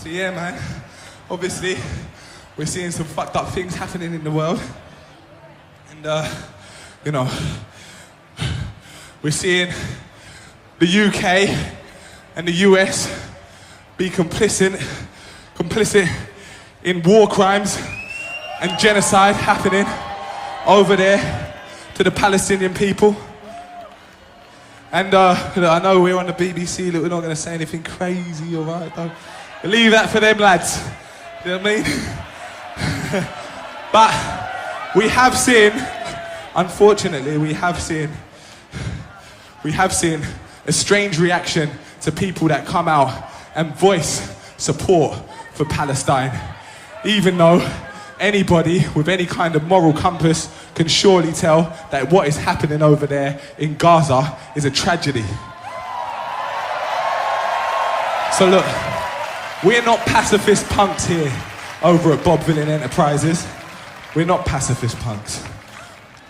So yeah, man, obviously we're seeing some fucked up things happening in the world. And, you know, we're seeing the UK and the US be complicit in war crimes and genocide happening over there to the Palestinian people. And I know we're on the BBC, look, we're not going to say anything crazy, all right? Don't leave that for them lads, you know what I mean? But we have seen, unfortunately, we have seen a strange reaction to people that come out and voice support for Palestine, even though anybody with any kind of moral compass can surely tell that what is happening over there in Gaza is a tragedy. So look, we're not pacifist punks here over at Bobby Vylan Enterprises. We're not pacifist punks.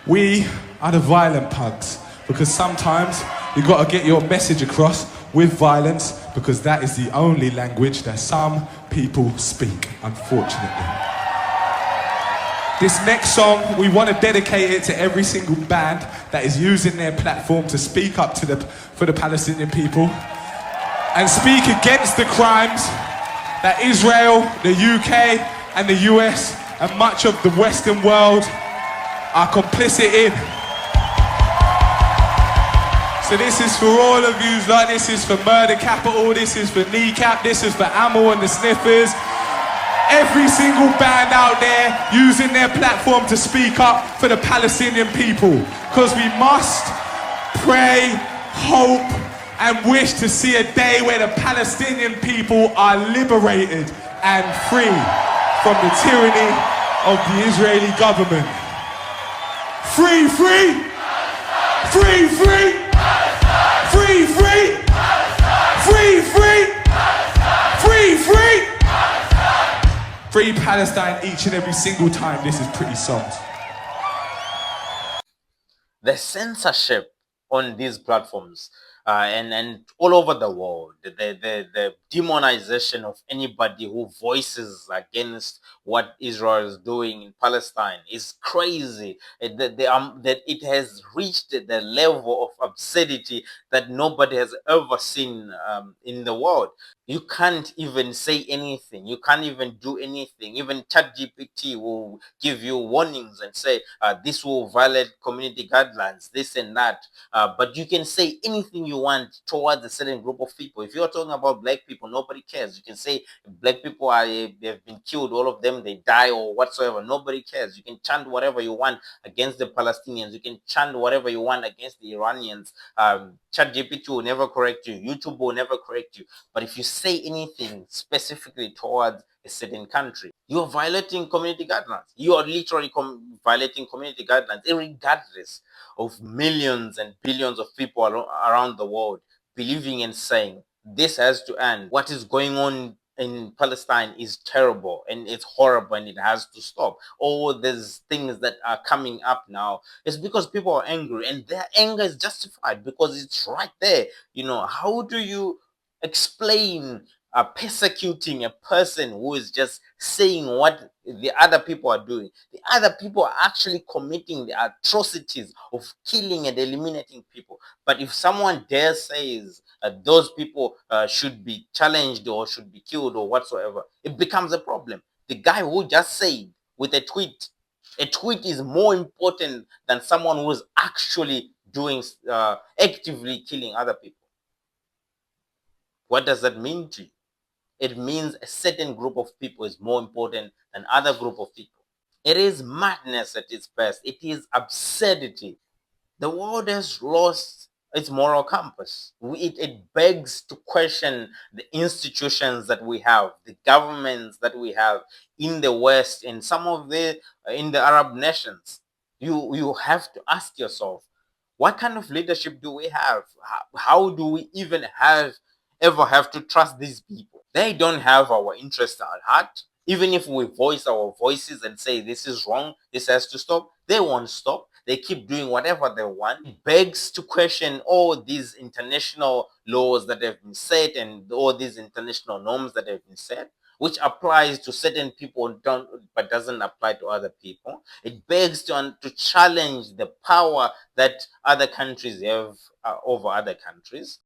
We are the violent punks, because sometimes you've got to get your message across with violence, because that is the only language that some people speak, unfortunately. This next song, we want to dedicate it to every single band that is using their platform to speak up for the Palestinian people and speak against the crimes that Israel, the UK and the US and much of the Western world are complicit in. So this is for all of you, like this is for Murder Capital, this is for Kneecap, this is for Amel and the Sniffers. Every single band out there using their platform to speak up for the Palestinian people. Because we must pray, hope, and wish to see a day where the Palestinian people are liberated and free from the tyranny of the Israeli government. Free, free! Free, free! Free, free! Free, free! Free, free! Free Palestine each and every single time this is pretty songs. The censorship on these platforms and all over the world, the demonization of anybody who voices against what Israel is doing in Palestine is crazy. That it has reached the level of absurdity that nobody has ever seen in the world. You can't even say anything. You can't even do anything. Even ChatGPT will give you warnings and say, this will violate community guidelines, this and that. But you can say anything you want towards a certain group of people. If you're talking about black people, nobody cares. You can say black people they've been killed, all of them, they die or whatsoever. Nobody cares. You can chant whatever you want against the Palestinians. You can chant whatever you want against the Iranians. ChatGPT will never correct you. YouTube will never correct you. But if you say anything specifically towards a certain country, you are violating community guidelines. You are literally violating community guidelines, regardless of millions and billions of people around the world believing and saying this has to end. What is going on in Palestine is terrible and it's horrible and it has to stop. All these things that are coming up now is because people are angry, and their anger is justified because it's right there. You know, how do you explain persecuting a person who is just saying what the other people are doing? The other people are actually committing the atrocities of killing and eliminating people. But if someone dare says those people should be challenged or should be killed or whatsoever, it becomes a problem. The guy who just said with a tweet is more important than someone who is actually doing actively killing other people. What does that mean to you? It means a certain group of people is more important than other group of people. It is madness at its best. It is absurdity. The world has lost its moral compass. It begs to question the institutions that we have, the governments that we have in the West and some of in the Arab nations. You have to ask yourself, what kind of leadership do we have? How do we even ever have to trust these people? They don't have our interest at heart. Even if we voice our voices and say this is wrong, this has to stop, they won't stop. They keep doing whatever they want. It begs to question all these international laws that have been set and all these international norms that have been set. which applies to certain people but doesn't apply to other people. It begs to challenge the power that other countries have over other countries.